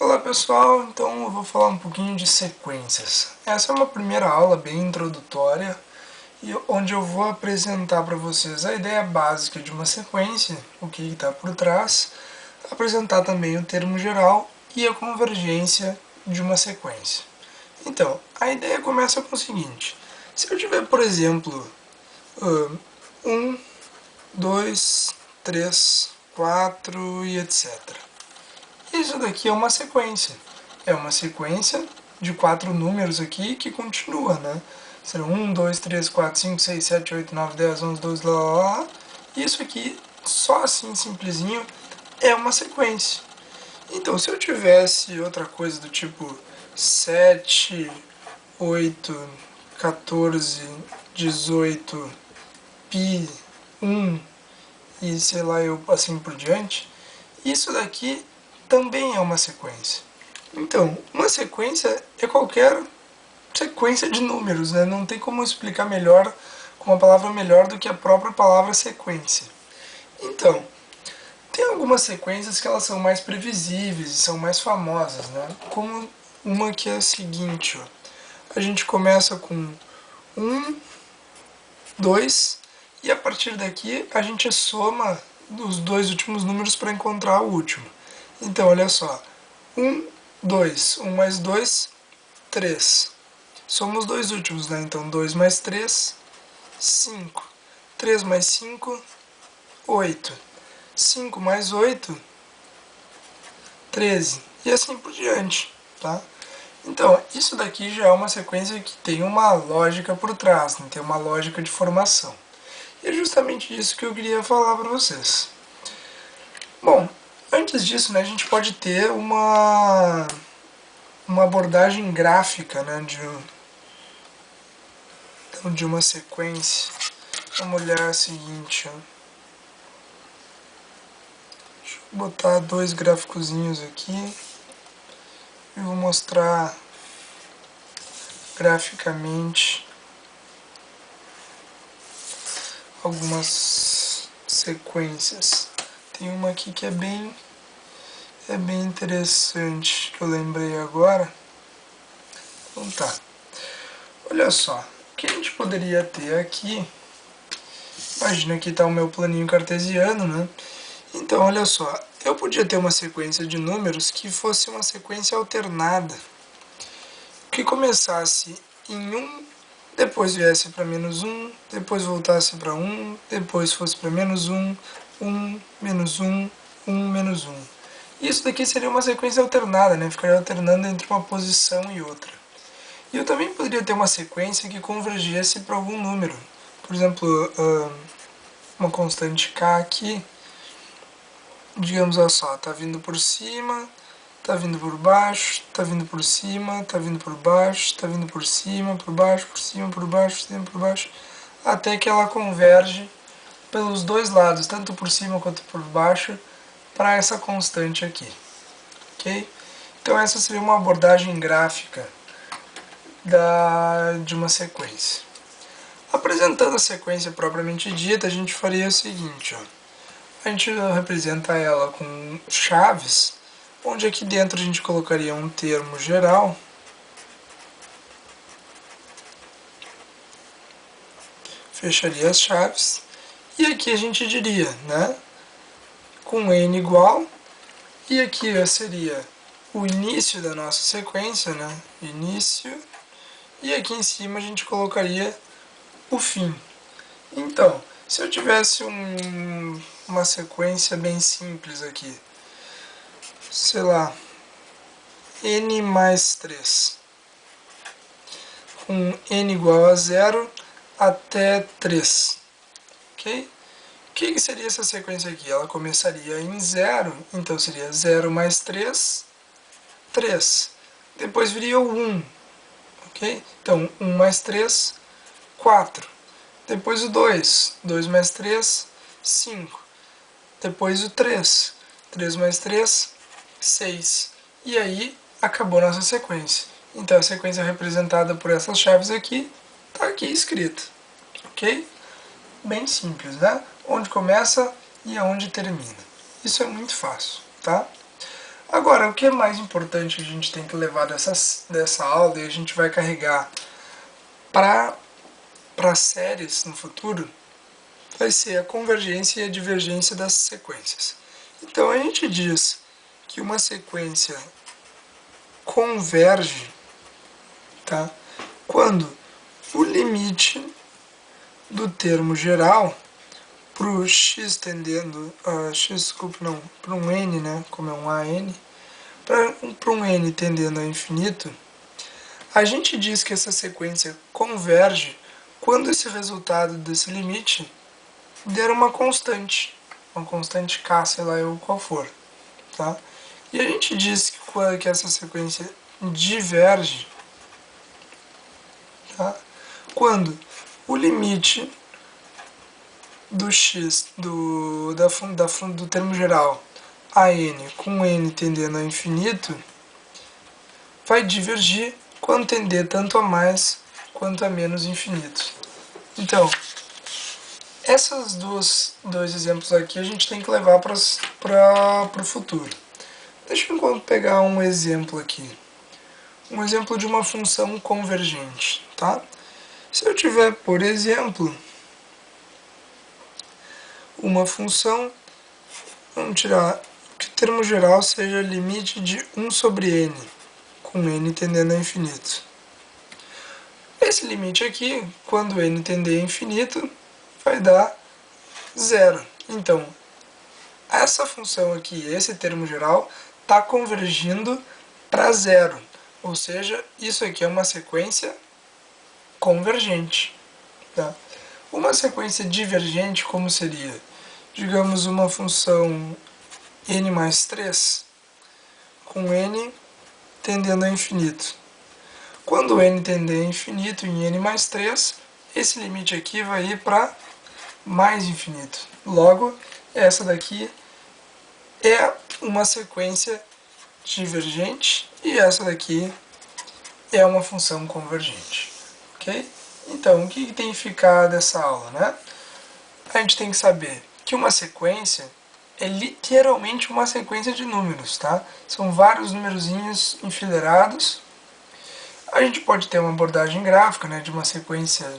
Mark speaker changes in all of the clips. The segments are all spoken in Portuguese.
Speaker 1: Olá pessoal, então eu vou falar um pouquinho de sequências. Essa é uma primeira aula bem introdutória, e onde eu vou apresentar para vocês a ideia básica de uma sequência, o que está por trás, apresentar também o termo geral e a convergência de uma sequência. Então, a ideia começa com o seguinte: se eu tiver, por exemplo, 1, 2, 3, 4 e etc. Isso daqui é uma sequência. É uma sequência de 4 números aqui que continua, né? Serão 1, 2, 3, 4, 5, 6, 7, 8, 9, 10, 11, 12, lá, lá, lá. Isso aqui, só assim, simplesinho, é uma sequência. Então, se eu tivesse outra coisa do tipo 7, 8, 14, 18, pi, 1 e sei lá, eu assim por diante, isso daqui também é uma sequência. Então, uma sequência é qualquer sequência de números, né? Não tem como explicar melhor, com uma palavra melhor do que a própria palavra sequência. Então, tem algumas sequências que elas são mais previsíveis e são mais famosas, né? Como uma que é a seguinte, ó. A gente começa com 1, 2, e a partir daqui a gente soma os dois últimos números para encontrar o último. Então, olha só. 1, 2. 1 mais 2, 3. Somos os dois últimos, né? Então, 2 mais 3, 5. 3 mais 5, 8. 5 mais 8, 13. E assim por diante, tá? Então, isso daqui já é uma sequência que tem uma lógica por trás, né? Tem uma lógica de formação. E é justamente isso que eu queria falar para vocês. Bom, antes disso, né, a gente pode ter uma abordagem gráfica, né, de uma sequência. Vamos olhar a seguinte, ó. Deixa eu botar dois gráficozinhos aqui e vou mostrar graficamente algumas sequências. Tem uma aqui que é bem interessante, que eu lembrei agora. Então tá. Olha só, o que a gente poderia ter aqui, imagina que está o meu planinho cartesiano, né? Então, olha só, eu podia ter uma sequência de números que fosse uma sequência alternada, que começasse em 1, depois viesse para menos 1, depois voltasse para 1, depois fosse para menos 1, 1, menos 1, 1, menos 1. Isso daqui seria uma sequência alternada, né? Ficaria alternando entre uma posição e outra. E eu também poderia ter uma sequência que convergesse para algum número. Por exemplo, uma constante k aqui, digamos, olha só, está vindo por cima, está vindo por baixo, está vindo por cima, está vindo por baixo, está vindo por cima, por baixo, por cima, por baixo, por cima, por baixo, até que ela converge pelos dois lados, tanto por cima quanto por baixo, para essa constante aqui. Ok? Então essa seria uma abordagem gráfica de uma sequência. Apresentando a sequência propriamente dita, a gente faria o seguinte, ó. A gente representa ela com chaves, onde aqui dentro a gente colocaria um termo geral, fecharia as chaves, e aqui a gente diria, né, com n igual, e aqui seria o início da nossa sequência, né, início, e aqui em cima a gente colocaria o fim. Então, se eu tivesse uma sequência bem simples aqui, sei lá, n mais 3, com n igual a 0 até 3, ok? O que seria essa sequência aqui? Ela começaria em 0, então seria 0 mais 3, 3. Depois viria o 1, ok? Então, 1 mais 3, 4. Depois o 2, 2 mais 3, 5. Depois o 3, 3 mais 3, 6. E aí, acabou nossa sequência. Então, a sequência representada por essas chaves aqui, está aqui escrita, ok? Bem simples, né? Onde começa e aonde termina. Isso é muito fácil, tá? Agora, o que é mais importante que a gente tem que levar dessa aula e a gente vai carregar para séries no futuro, vai ser a convergência e a divergência das sequências. Então a gente diz que uma sequência converge, tá, quando o limite do termo geral para o x tendendo a para um n, né, como é um AN, para um n tendendo a infinito, a gente diz que essa sequência converge quando esse resultado desse limite der uma constante k, sei lá eu qual for, tá? E a gente diz que essa sequência diverge, tá, quando o limite do x do termo geral a n com n tendendo a infinito vai divergir quando tender tanto a mais quanto a menos infinito. Então, esses dois exemplos aqui a gente tem que levar para o futuro. Deixa eu pegar um exemplo aqui. Um exemplo de uma função convergente, tá? Se eu tiver, por exemplo, uma função, vamos tirar que o termo geral seja limite de 1 sobre n, com n tendendo a infinito. Esse limite aqui, quando n tender a infinito, vai dar 0. Então, essa função aqui, esse termo geral, está convergindo para 0. Ou seja, isso aqui é uma sequência convergente. Tá? Uma sequência divergente, como seria? Digamos uma função n mais 3, com n tendendo a infinito. Quando n tender a infinito em n mais 3, esse limite aqui vai ir para mais infinito. Logo, essa daqui é uma sequência divergente e essa daqui é uma função convergente. Ok? Então, o que tem que ficar dessa aula, né? A gente tem que saber que uma sequência é literalmente uma sequência de números, tá? São vários numerozinhos enfileirados. A gente pode ter uma abordagem gráfica, né, de uma sequência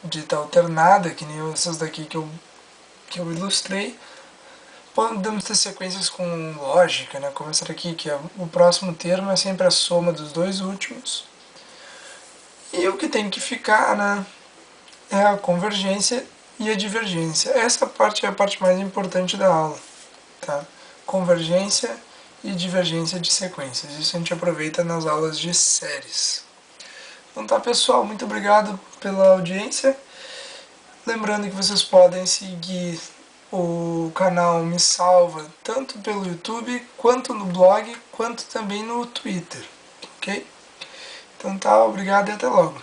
Speaker 1: dita alternada, que nem essas daqui que eu ilustrei. Podemos ter sequências com lógica, né, como essa daqui, que é o próximo termo é sempre a soma dos dois últimos. E o que tem que ficar, né, é a convergência e a divergência. Essa parte é a parte mais importante da aula, tá? Convergência e divergência de sequências. Isso a gente aproveita nas aulas de séries. Então tá, pessoal, muito obrigado pela audiência. Lembrando que vocês podem seguir o canal Me Salva tanto pelo YouTube, quanto no blog, quanto também no Twitter, ok? Então tá, obrigado e até logo.